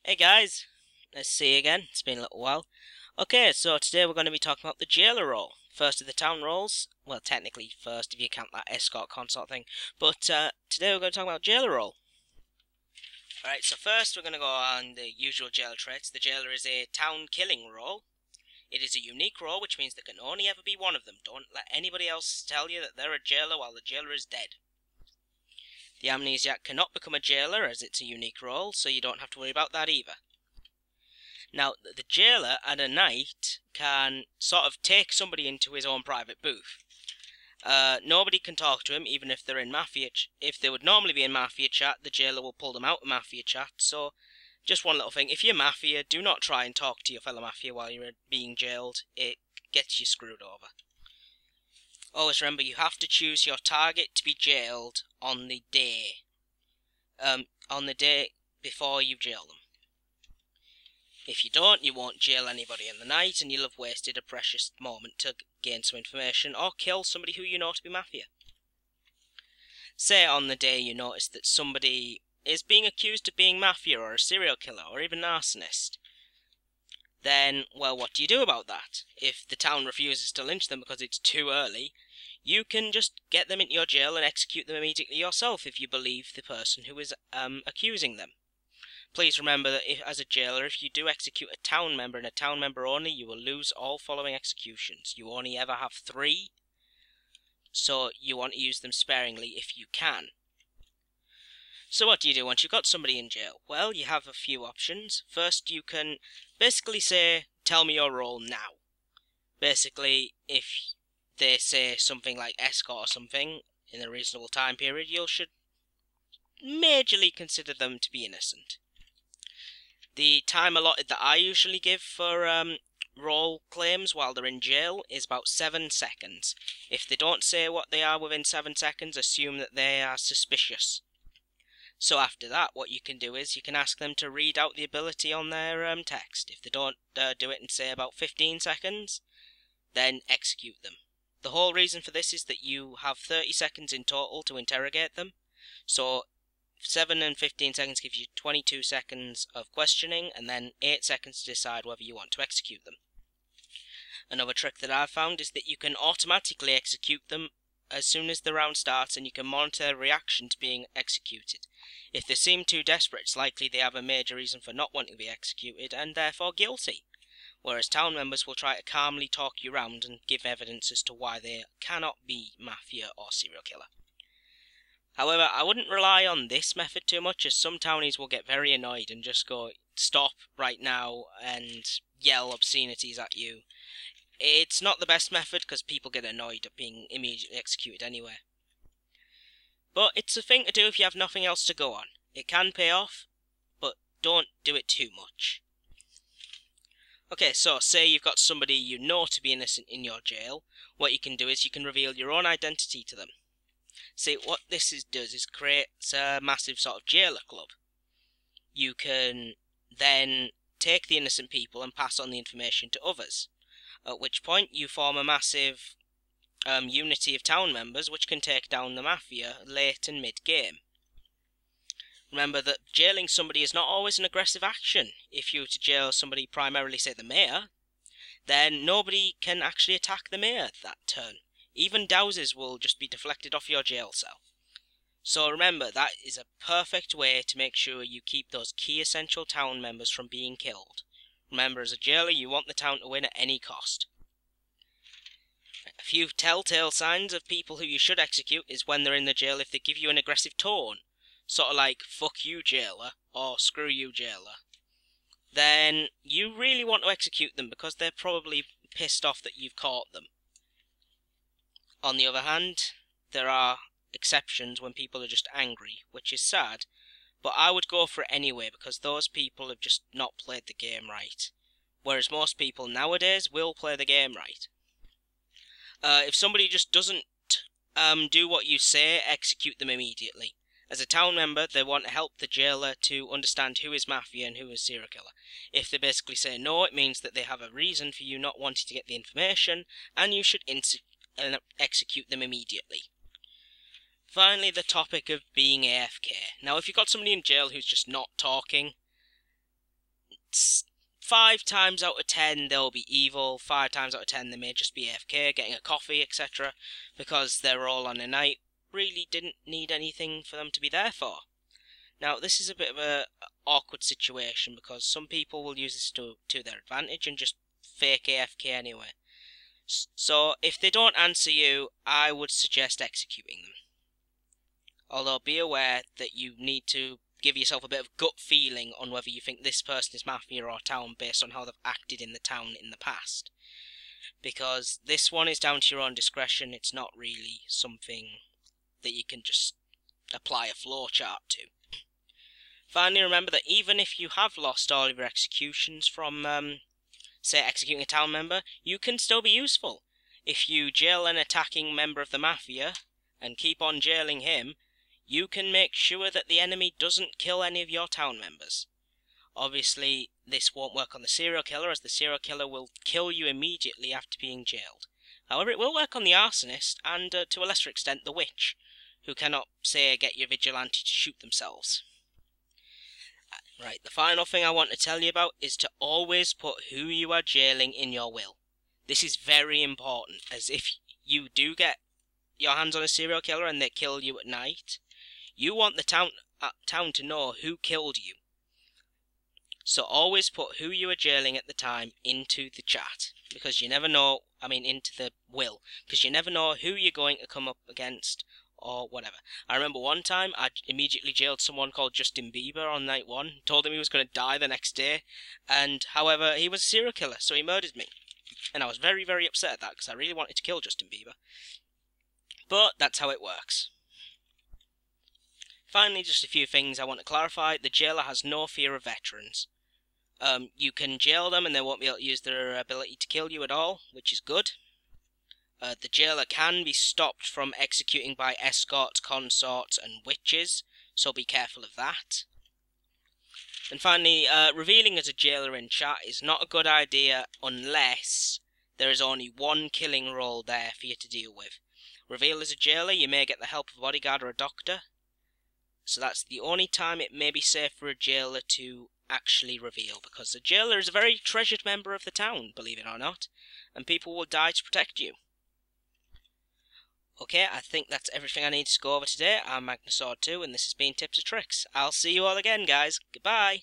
Hey guys, nice to see you again. It's been a little while. Okay, so today we're going to be talking about the Jailor role. First of the town roles. Well, technically first if you count that escort consort thing. But today we're going to talk about Jailor role. Alright, so first we're going to go on the usual Jailor traits. The Jailor is a town killing role. It is a unique role, which means there can only ever be one of them. Don't let anybody else tell you that they're a Jailor while the Jailor is dead. The Amnesiac cannot become a Jailor as it's a unique role, so you don't have to worry about that either. Now, the Jailor at a night can sort of take somebody into his own private booth. Nobody can talk to him, even if they're in Mafia. If they would normally be in Mafia chat, the Jailor will pull them out of Mafia chat. So, just one little thing. If you're Mafia, do not try and talk to your fellow Mafia while you're being jailed. It gets you screwed over. Always remember, you have to choose your target to be jailed on the day. Before you jail them. If you don't, you won't jail anybody in the night, and you'll have wasted a precious moment to gain some information, or kill somebody who you know to be Mafia. Say on the day you notice that somebody is being accused of being Mafia, or a serial killer, or even an arsonist. Then, well, what do you do about that? If the town refuses to lynch them because it's too early, you can just get them into your jail and execute them immediately yourself if you believe the person who is accusing them. Please remember that as a Jailor, if you do execute a town member and a town member only, you will lose all following executions. You only ever have 3, so you want to use them sparingly if you can. So what do you do once you've got somebody in jail? Well, you have a few options. First, you can basically say, tell me your role now. Basically, if they say something like escort or something in a reasonable time period, you should majorly consider them to be innocent. The time allotted that I usually give for role claims while they're in jail is about 7 seconds. If they don't say what they are within 7 seconds, assume that they are suspicious. So after that, what you can do is you can ask them to read out the ability on their text. If they don't do it in, say, about 15 seconds, then execute them. The whole reason for this is that you have 30 seconds in total to interrogate them. So 7 and 15 seconds gives you 22 seconds of questioning, and then 8 seconds to decide whether you want to execute them. Another trick that I've found is that you can automatically execute them as soon as the round starts, and you can monitor their reaction to being executed. If they seem too desperate, it's likely they have a major reason for not wanting to be executed, and therefore guilty. Whereas town members will try to calmly talk you round and give evidence as to why they cannot be Mafia or serial killer. However, I wouldn't rely on this method too much, as some townies will get very annoyed and just go, stop right now, and yell obscenities at you. It's not the best method, because people get annoyed at being immediately executed anyway. But it's a thing to do if you have nothing else to go on. It can pay off, but don't do it too much. Okay, so say you've got somebody you know to be innocent in your jail. What you can do is you can reveal your own identity to them. See, what this does is creates a massive sort of jailer club. You can then take the innocent people and pass on the information to others, at which point you form a massive unity of town members which can take down the Mafia late and mid-game. Remember that jailing somebody is not always an aggressive action. If you were to jail somebody, primarily say the mayor, then nobody can actually attack the mayor that turn. Even dowses will just be deflected off your jail cell. So remember, that is a perfect way to make sure you keep those key essential town members from being killed. Remember, as a jailer, you want the town to win at any cost. A few telltale signs of people who you should execute is when they're in the jail if they give you an aggressive tone. Sort of like, fuck you, jailer, or screw you, jailer. Then you really want to execute them because they're probably pissed off that you've caught them. On the other hand, there are exceptions when people are just angry, which is sad, but I would go for it anyway because those people have just not played the game right. Whereas most people nowadays will play the game right. If somebody just doesn't do what you say, execute them immediately. As a town member, they want to help the jailer to understand who is Mafia and who is serial killer. If they basically say no, it means that they have a reason for you not wanting to get the information, and you should execute them immediately. Finally, the topic of being AFK. Now, if you've got somebody in jail who's just not talking, 5 times out of 10 they'll be evil, 5 times out of 10 they may just be AFK, getting a coffee, etc. Because they're all on a night, really didn't need anything for them to be there for. Now, this is a bit of a awkward situation because some people will use this to their advantage and just fake AFK anyway. So, if they don't answer you, I would suggest executing them. Although, be aware that you need to give yourself a bit of gut feeling on whether you think this person is Mafia or Town based on how they've acted in the town in the past. Because this one is down to your own discretion, it's not really something that you can just apply a flowchart to. Finally, remember that even if you have lost all of your executions from, say, executing a town member, you can still be useful. If you jail an attacking member of the Mafia, and keep on jailing him, you can make sure that the enemy doesn't kill any of your town members. Obviously, this won't work on the serial killer, as the serial killer will kill you immediately after being jailed. However, it will work on the arsonist, and to a lesser extent, the witch, who cannot, say, get your vigilante to shoot themselves. Right, the final thing I want to tell you about is to always put who you are jailing in your will. This is very important, as if you do get your hands on a serial killer and they kill you at night, you want the town to know who killed you. So always put who you are jailing at the time into the chat, because you never know, into the will, because you never know who you're going to come up against, or whatever. I remember one time I immediately jailed someone called Justin Bieber on night 1, told him he was going to die the next day, and however, he was a serial killer, so he murdered me. And I was very, very upset at that, because I really wanted to kill Justin Bieber. But that's how it works. Finally, just a few things I want to clarify. The jailer has no fear of veterans. You can jail them and they won't be able to use their ability to kill you at all, which is good. The jailer can be stopped from executing by escorts, consorts and witches, so be careful of that. And finally, revealing as a jailer in chat is not a good idea unless there is only one killing role there for you to deal with. Reveal as a jailer, you may get the help of a bodyguard or a doctor, so that's the only time it may be safe for a jailer to actually reveal, because the jailer is a very treasured member of the town, believe it or not, and people will die to protect you. Okay, I think that's everything I need to go over today. I'm Magnusword2, and this has been Tips and Tricks. I'll see you all again, guys. Goodbye!